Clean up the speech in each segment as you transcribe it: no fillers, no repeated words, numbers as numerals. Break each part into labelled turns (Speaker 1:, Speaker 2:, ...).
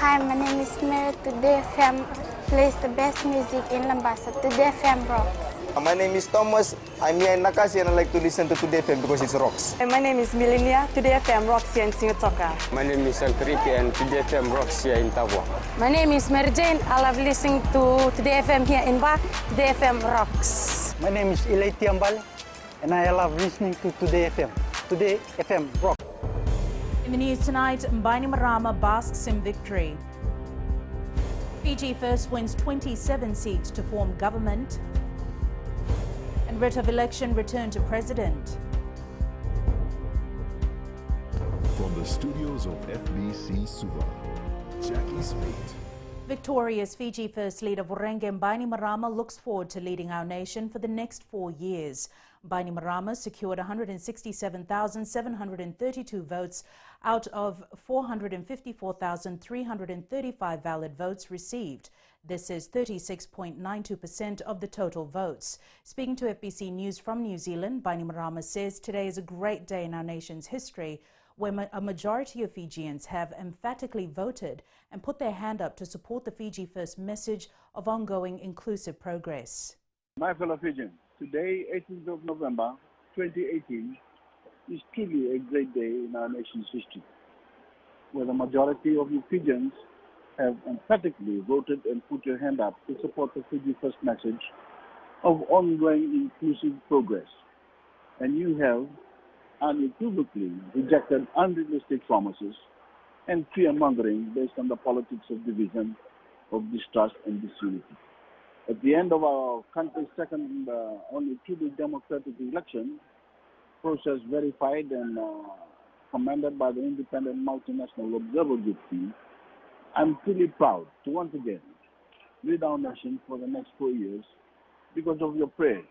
Speaker 1: Hi, my name is Mary. Today FM plays the best music in Lambasa. Today FM rocks.
Speaker 2: My name is Thomas. I'm here in Nakasi and I like to listen to Today FM because it rocks.
Speaker 3: My name is Milenia. Today FM rocks here in Singatoka.
Speaker 4: My name is Sankriti and Today FM rocks here in Tabwa.
Speaker 5: My name is Mary Jane. I love listening to Today FM here in Ba. Today FM rocks.
Speaker 6: My name is Ilay Tiambal and I love listening to Today FM. Today FM rocks.
Speaker 7: In the news tonight, Bainimarama basks in victory. Fiji first wins 27 seats to form government. And writ of election returned to president.
Speaker 8: From the studios of FBC Suva, Jackie Smith.
Speaker 7: Victorious Fiji First Leader Vorenge Bainimarama looks forward to leading our nation for the next 4 years. Bainimarama secured 167,732 votes out of 454,335 valid votes received. This is 36.92% of the total votes. Speaking to FBC News from New Zealand, Bainimarama says today is a great day in our nation's history, where a majority of Fijians have emphatically voted and put their hand up to support the Fiji First message of ongoing inclusive progress.
Speaker 9: My fellow Fijians, today, 18th of November 2018, is truly a great day in our nation's history, where the majority of you Fijians have emphatically voted and put your hand up to support the Fiji First message of ongoing inclusive progress. And you have unequivocally rejected unrealistic promises and fear-mongering based on the politics of division, of distrust and disunity. At the end of our country's second only truly democratic election process verified and commanded by the independent multinational observer group team, I'm truly proud to once again lead our nation for the next 4 years because of your prayers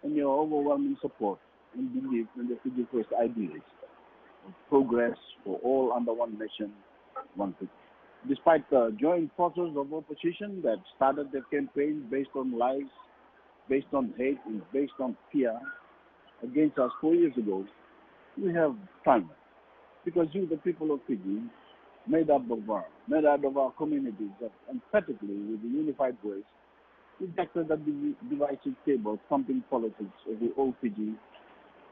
Speaker 9: and your overwhelming support and belief in the Fiji First ideals of progress for all under one nation, one Fiji. Despite the joint forces of opposition that started the campaign based on lies, based on hate, and based on fear against us 4 years ago, we have triumphed because you, the people of Fiji, made out of our communities that emphatically, with a unified voice, rejected the divisive table thumping politics of the old Fiji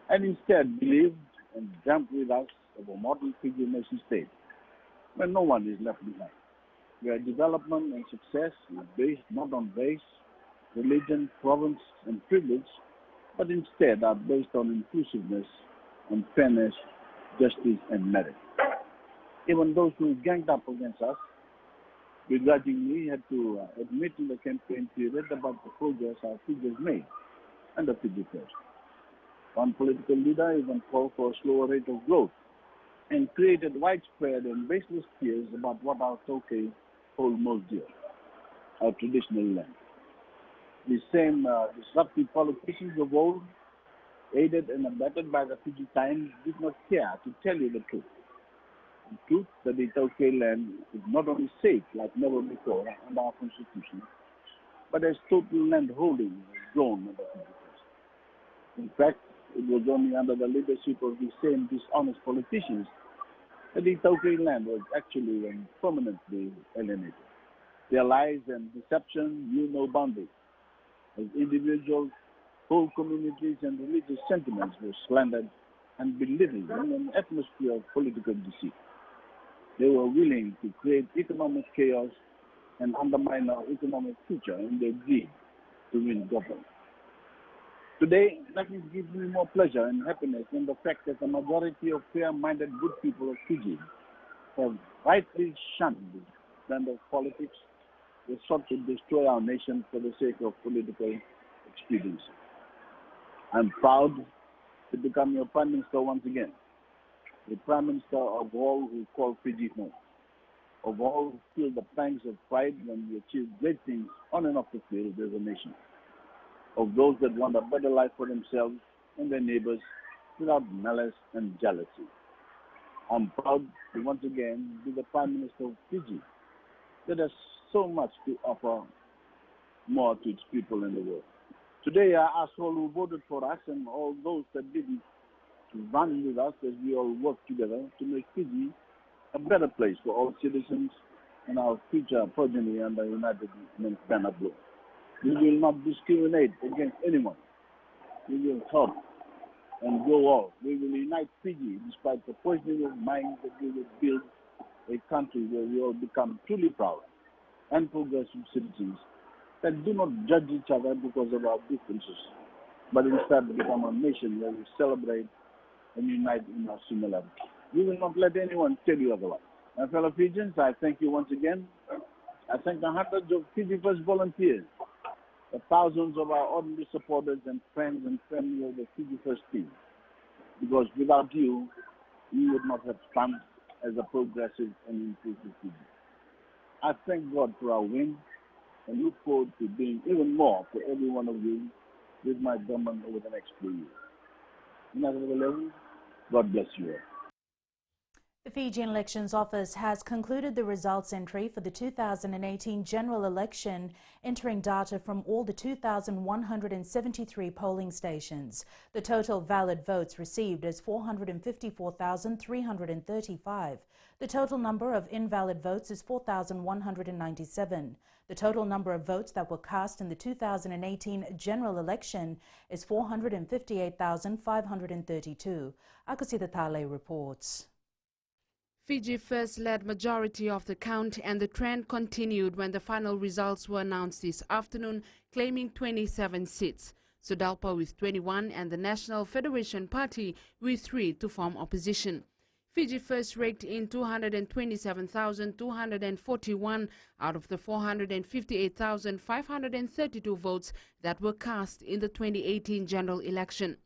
Speaker 9: and instead believed and dreamt with us of a modern Fiji nation state where no one is left behind, where development and success is based not on race, religion, province, and privilege, but instead are based on inclusiveness, on fairness, justice, and merit. Even those who ganged up against us begrudgingly had to admit in the campaign period about the progress our Fijians made under Fiji First. One political leader even called for a slower rate of growth and created widespread and baseless fears about what our Tokay hold most dear, our traditional land. The same disruptive politicians of old, aided and abetted by the Fiji Times, did not care to tell you the truth. The truth that the Tokay land is not only safe like never before under our constitution, but as total land holding has grown under Fiji First. In fact, it was only under the leadership of these same dishonest politicians that the Tokay land was actually and permanently alienated. Their lies and deception knew no boundaries. As individuals, whole communities and religious sentiments were slandered and belittled in an atmosphere of political deceit. They were willing to create economic chaos and undermine our economic future in their greed to win government. Today, nothing gives me more pleasure and happiness than the fact that the majority of fair-minded good people of Fiji have rightly shunned this brand of politics that sought to destroy our nation for the sake of political expediency. I'm proud to become your Prime Minister once again, the Prime Minister of all who call Fiji home, of all who feel the pangs of pride when we achieve great things on and off the field as a nation, of those that want a better life for themselves and their neighbors without malice and jealousy. I'm proud to once again be the Prime Minister of Fiji that has so much to offer more to its people in the world. Today I ask all who voted for us and all those that didn't to run with us as we all work together to make Fiji a better place for all citizens and our future progeny under United Nations banner blue. We will not discriminate against anyone. We will help and grow all. We will unite Fiji despite the poisoning of minds, that we will build a country where we all become truly proud and progressive citizens that do not judge each other because of our differences, but instead become a nation where we celebrate and unite in our similarity. We will not let anyone tell you otherwise. My fellow Fijians, I thank you once again. I thank the hundreds of Fiji First volunteers, the thousands of our ordinary supporters and friends and family of the Fiji First team, because without you, we would not have stand as a progressive and inclusive Fiji. I thank God for our win and look forward to doing even more for every one of you with my government over the next few years. God bless you all.
Speaker 7: The Fijian Elections Office has concluded the results entry for the 2018 general election, entering data from all the 2,173 polling stations. The total valid votes received is 454,335. The total number of invalid votes is 4,197. The total number of votes that were cast in the 2018 general election is 458,532. Akusita Tale reports.
Speaker 10: Fiji First led majority of the count, and the trend continued when the final results were announced this afternoon, claiming 27 seats. Sodalpa with 21 and the National Federation Party with 3 to form opposition. Fiji First raked in 227,241 out of the 458,532 votes that were cast in the 2018 general election.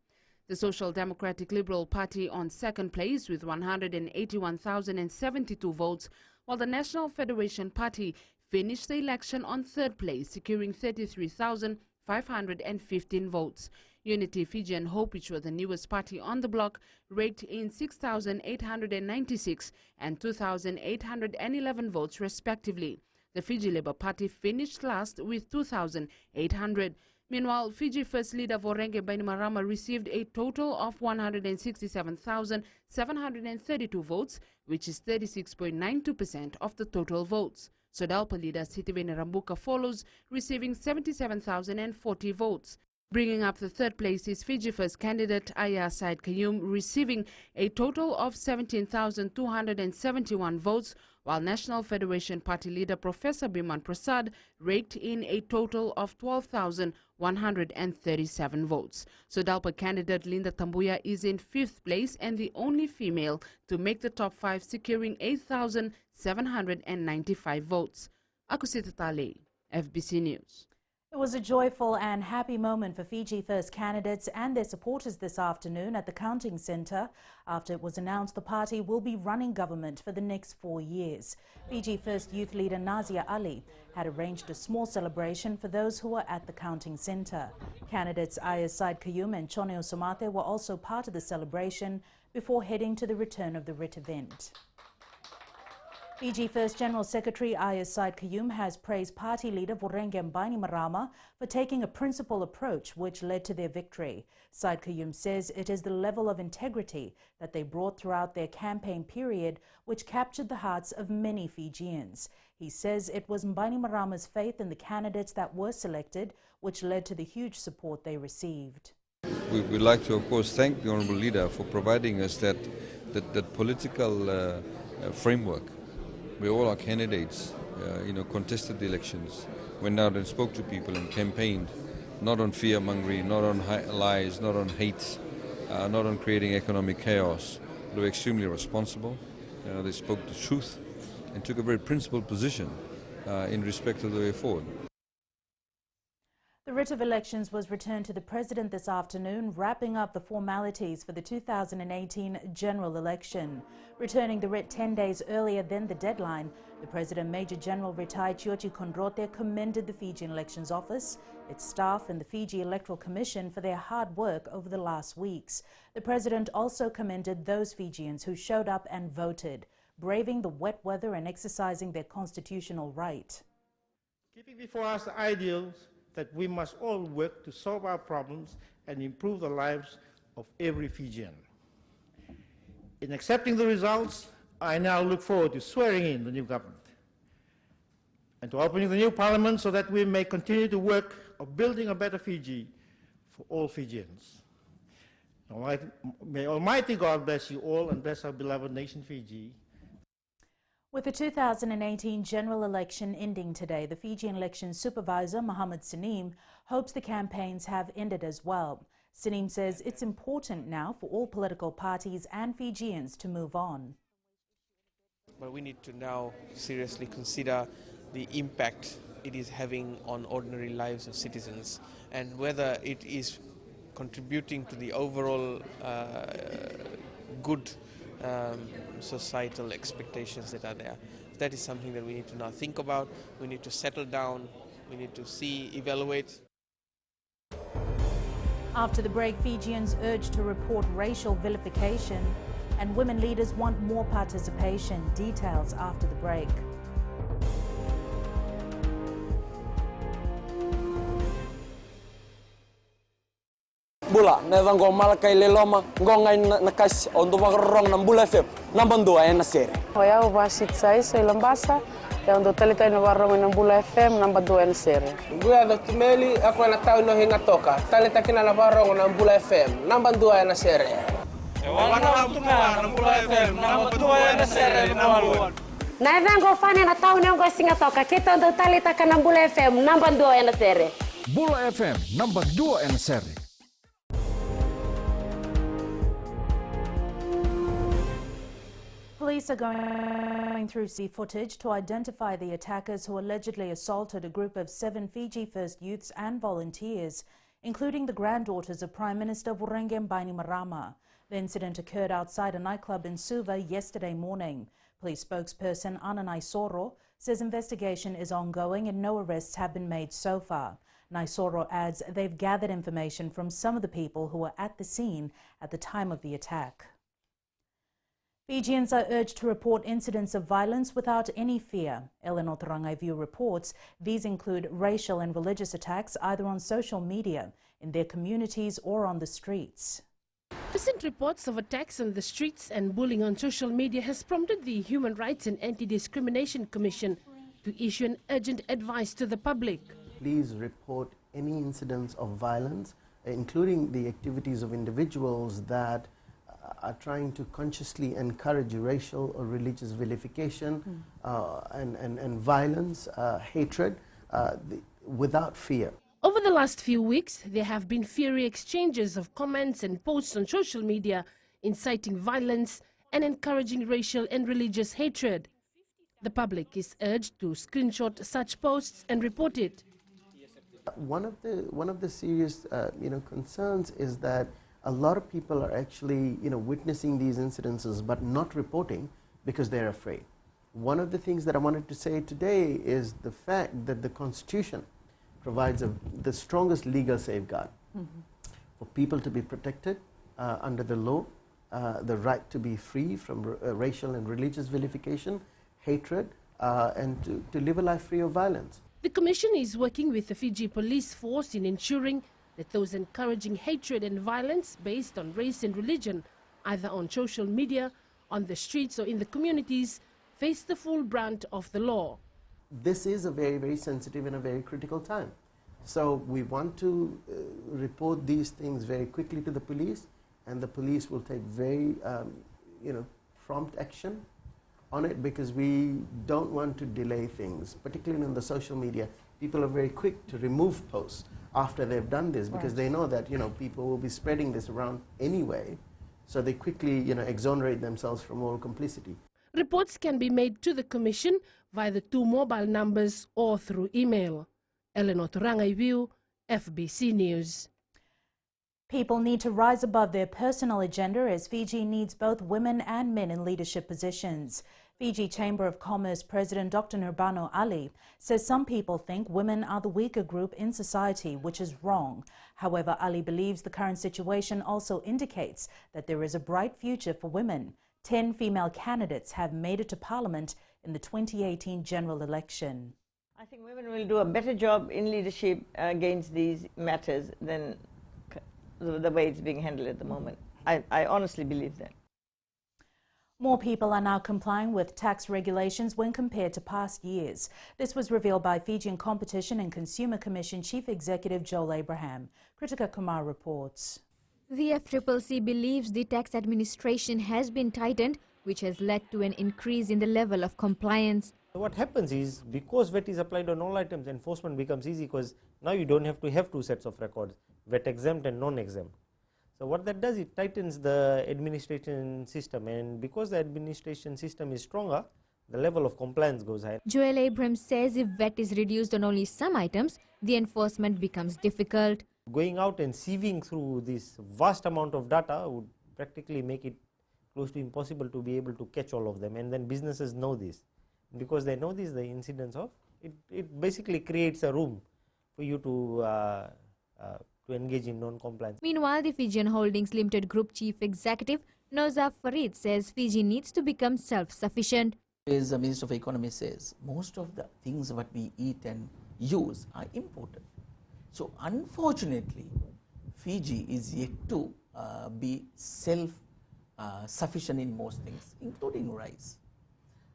Speaker 10: The Social Democratic Liberal Party on second place with 181,072 votes, while the National Federation Party finished the election on third place, securing 33,515 votes. Unity Fiji and Hope, which were the newest party on the block, raked in 6,896 and 2,811 votes respectively. The Fiji Labour Party finished last with 2,800. Meanwhile, Fiji First leader Vorenge Bainimarama received a total of 167,732 votes, which is 36.92% of the total votes. Sodalpa leader Sitiveni Rambuka follows, receiving 77,040 votes. Bringing up the third place is Fiji First candidate Aya Said Kayum, receiving a total of 17,271 votes, while National Federation Party leader Professor Biman Prasad raked in a total of 12,137 votes. Sodalpa candidate Linda Tambuya is in fifth place and the only female to make the top 5, securing 8,795 votes. Akusita Tale, FBC News.
Speaker 7: It was a joyful and happy moment for Fiji First candidates and their supporters this afternoon at the counting centre after it was announced the party will be running government for the next 4 years. Fiji First youth leader Nazia Ali had arranged a small celebration for those who were at the counting centre. Candidates Aya Said Kayum and Choneo Somate were also part of the celebration before heading to the return of the writ event. Fiji First General Secretary Aya Said Kayum has praised party leader Vorenge Bainimarama for taking a principled approach which led to their victory. Said Kayum says it is the level of integrity that they brought throughout their campaign period which captured the hearts of many Fijians. He says it was Bainimarama's faith in the candidates that were selected which led to the huge support they received.
Speaker 11: We would like to, of course, thank the Honourable Leader for providing us that political framework where all our candidates, contested the elections, went out and spoke to people and campaigned, not on fear-mongering, not on lies, not on hate, not on creating economic chaos. They were extremely responsible. They spoke the truth and took a very principled position in respect of the way forward.
Speaker 7: The writ of elections was returned to the President this afternoon, wrapping up the formalities for the 2018 general election. Returning the writ 10 days earlier than the deadline, the President Major General retired Chiochi Kondrote commended the Fijian Elections Office, its staff and the Fiji Electoral Commission for their hard work over the last weeks. The President also commended those Fijians who showed up and voted, braving the wet weather and exercising their constitutional right.
Speaker 12: Keeping before us the ideals that we must all work to solve our problems and improve the lives of every Fijian. In accepting the results, I now look forward to swearing in the new government. and to opening the new parliament so that we may continue the work of building a better Fiji for all Fijians. May Almighty God bless you all and bless our beloved nation Fiji.
Speaker 7: With the 2018 general election ending today, the Fijian election supervisor, Mohammed Saneem, hopes the campaigns have ended as well. Saneem says it's important now for all political parties and Fijians to move on.
Speaker 13: But we need to now seriously consider the impact it is having on ordinary lives of citizens and whether it is contributing to the overall good societal expectations that are there. That is something that we need to now think about. We need to settle down. We need to see, evaluate.
Speaker 7: After the break, Fijians urged to report racial vilification, and women leaders want more participation. Details after the break.
Speaker 14: Bula, nevang go malakay leloma, ngongai nakas untuk makarong ng Bula FM, nambang dua na sere.
Speaker 15: Hoya ubasit sai lambasa, ya untuk talita ina warong ng Bula FM nambang dua na sere.
Speaker 16: Guya do tumeli ako na tao no hinga toka, talita kina na warong ng Bula FM, nambang dua na sere.
Speaker 17: Wana tunga ng Bula FM, nambang dua na sere naluan.
Speaker 18: Nevang go fani na tao no go singa toka, kita untuk talita kana Bula FM, nambang dua na sere.
Speaker 19: Bula FM, nambang dua na sere.
Speaker 7: Police are going through sea footage to identify the attackers who allegedly assaulted a group of 7 Fiji First youths and volunteers, including the granddaughters of Prime Minister Vurenge Bainimarama. The incident occurred outside a nightclub in Suva yesterday morning. Police spokesperson Ana Naisoro says investigation is ongoing and no arrests have been made so far. Naisoro adds they've gathered information from some of the people who were at the scene at the time of the attack. Fijians are urged to report incidents of violence without any fear. Eleanor Tarangaiviu reports these include racial and religious attacks either on social media, in their communities or on the streets.
Speaker 20: Recent reports of attacks on the streets and bullying on social media has prompted the Human Rights and Anti-Discrimination Commission to issue an urgent advice to the public.
Speaker 21: Please report any incidents of violence, including the activities of individuals that are trying to consciously encourage racial or religious vilification and violence, hatred, without fear.
Speaker 20: Over the last few weeks, there have been fiery exchanges of comments and posts on social media inciting violence and encouraging racial and religious hatred. The public is urged to screenshot such posts and report it.
Speaker 21: One of the serious concerns is that a lot of people are actually witnessing these incidences but not reporting because they're afraid. One of the things that I wanted to say today is the fact that the Constitution provides the strongest legal safeguard for people to be protected under the law, the right to be free from racial and religious vilification, hatred, and to live a life free of violence.
Speaker 20: The Commission is working with the Fiji Police Force in ensuring that those encouraging hatred and violence based on race and religion, either on social media, on the streets or in the communities, face the full brunt of the law.
Speaker 21: This is a very, very sensitive and a very critical time. So we want to report these things very quickly to the police, and the police will take very prompt action on it, because we don't want to delay things, particularly on the social media. People are very quick to remove posts after they've done this, because they know that people will be spreading this around anyway, so they quickly exonerate themselves from all complicity.
Speaker 20: Reports can be made to the Commission via the 2 mobile numbers or through email. Eleanor Tarangaiviu, FBC News.
Speaker 7: People need to rise above their personal agenda as Fiji needs both women and men in leadership positions. Fiji Chamber of Commerce President Dr. Nurbano Ali says some people think women are the weaker group in society, which is wrong. However, Ali believes the current situation also indicates that there is a bright future for women. 10 female candidates have made it to Parliament in the 2018 general election.
Speaker 22: I think women will do a better job in leadership against these matters than the way it's being handled at the moment. I honestly believe that.
Speaker 7: More people are now complying with tax regulations when compared to past years. This was revealed by Fijian Competition and Consumer Commission Chief Executive Joel Abraham. Kritika Kumar reports.
Speaker 1: The FCCC believes the tax administration has been tightened, which has led to an increase in the level of compliance.
Speaker 12: What happens is, because VAT is applied on all items, enforcement becomes easy because now you don't have to have two sets of records, VAT exempt and non-exempt. So what that does, it tightens the administration system, and because the administration system is stronger, the level of compliance goes higher.
Speaker 1: Joel Abraham says if VAT is reduced on only some items, the enforcement becomes difficult.
Speaker 12: Going out and sieving through this vast amount of data would practically make it close to impossible to be able to catch all of them, and then businesses know this. Because they know this, the incidence of it basically creates a room for you to engage in non-compliance.
Speaker 1: Meanwhile, the Fijian Holdings Limited Group Chief Executive Nozaf Farid says Fiji needs to become self-sufficient.
Speaker 2: As the Minister of Economy says, most of the things what we eat and use are imported. So unfortunately, Fiji is yet to be self-sufficient in most things, including rice.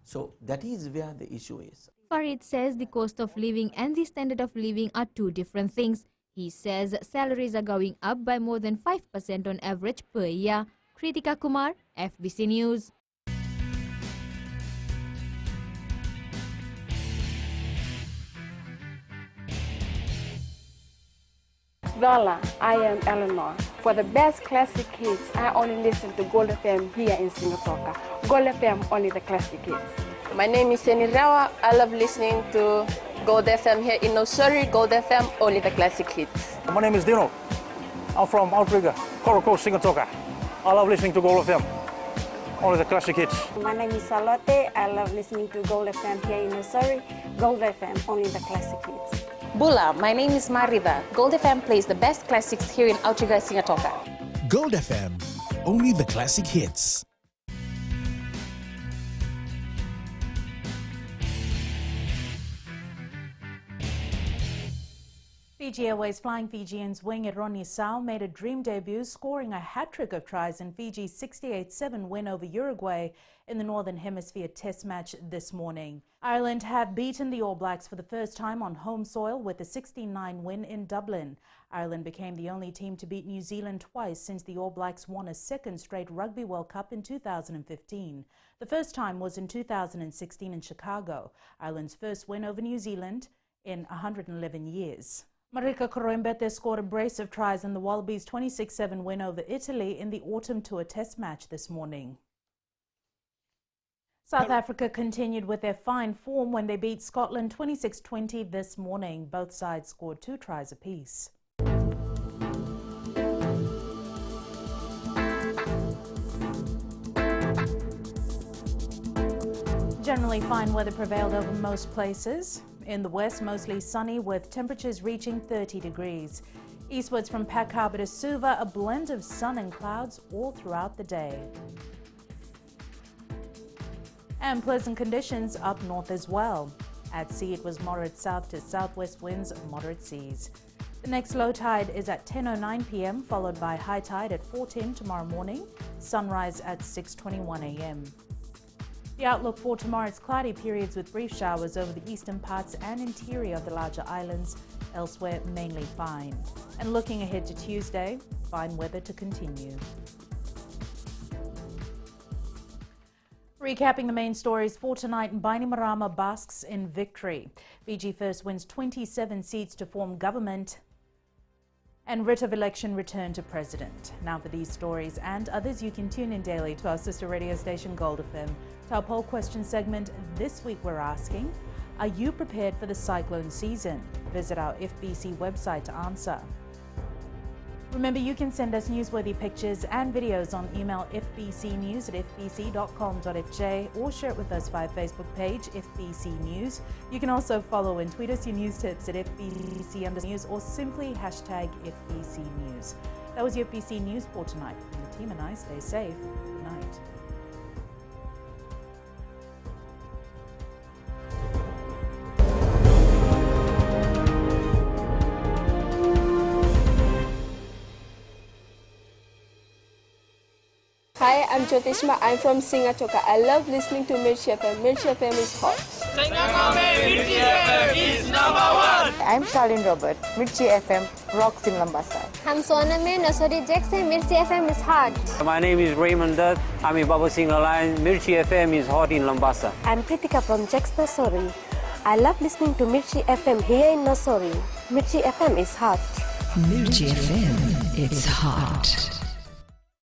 Speaker 2: So that is where the issue is.
Speaker 1: Farid says the cost of living and the standard of living are two different things. He says salaries are going up by more than 5% on average per year. Kritika Kumar, FBC News.
Speaker 23: Lola, I am Eleanor. For the best classic hits, I only listen to Gold FM here in Singapore. Gold FM, only the classic hits.
Speaker 24: My name is Seni Rawa. I love listening to Gold FM here in Nosuri. Gold FM, only the classic hits.
Speaker 25: My name is Dino. I'm from Outrigger, Coral Coast, Singapore. I love listening to Gold FM, only the classic hits.
Speaker 3: My name is Salote. I love listening to Gold FM here in Nosuri. Gold FM, only the classic hits.
Speaker 26: Bula, my name is Marida. Gold FM plays the best classics here in Outrigger, Singapore.
Speaker 27: Gold FM, only the classic hits.
Speaker 7: Fiji Airways flying Fijians wing Ronnie Sau made a dream debut, scoring a hat-trick of tries in Fiji's 68-7 win over Uruguay in the Northern Hemisphere Test match this morning. Ireland have beaten the All Blacks for the first time on home soil with a 16-9 win in Dublin. Ireland became the only team to beat New Zealand twice since the All Blacks won a second straight Rugby World Cup in 2015. The first time was in 2016 in Chicago, Ireland's first win over New Zealand in 111 years. Marika Koroimbete scored a brace of tries in the Wallabies' 26-7 win over Italy in the Autumn Tour Test match this morning. South Africa continued with their fine form when they beat Scotland 26-20 this morning. Both sides scored 2 tries apiece. Generally fine weather prevailed over most places. In the west, mostly sunny with temperatures reaching 30 degrees. Eastwards from Pack Harbour to Suva, a blend of sun and clouds all throughout the day. And pleasant conditions up north as well. At sea, it was moderate south to southwest winds, moderate seas. The next low tide is at 10:09 p.m., followed by high tide at 4:10 tomorrow morning, sunrise at 6:21 a.m. The outlook for tomorrow is cloudy periods with brief showers over the eastern parts and interior of the larger islands, elsewhere mainly fine. And looking ahead to Tuesday, fine weather to continue. Recapping the main stories for tonight, Bainimarama basks in victory. Fiji first wins 27 seats to form government, and writ of election return to president. Now for these stories and others, you can tune in daily to our sister radio station Gold FM. To our poll question segment, this week we're asking, are you prepared for the cyclone season? Visit our FBC website to answer. Remember, you can send us newsworthy pictures and videos on email fbcnews@fbc.com.fj or share it with us via Facebook page FBC News. You can also follow and tweet us your news tips at FBC_news or simply hashtag FBC News. That was your FBC News for tonight. And the team and I stay safe. Good night.
Speaker 23: Hi, I'm Jyotishma. I'm from Singatoka. I love listening to Mirchi FM. Mirchi FM is hot.
Speaker 17: Mirchi FM is number 1.
Speaker 4: I'm Charlene Robert. Mirchi FM rocks in Lambasa.
Speaker 5: I'm Soname Nasori Jackson. Mirchi FM is hot.
Speaker 6: My name is Raymond Dutt. I'm in Baba Singh Alliance. Mirchi FM is hot in Lambasa.
Speaker 8: I'm Kritika from Jax Nasori. I love listening to Mirchi FM here in Nasori. Mirchi FM is hot.
Speaker 9: Mirchi FM, it's hot.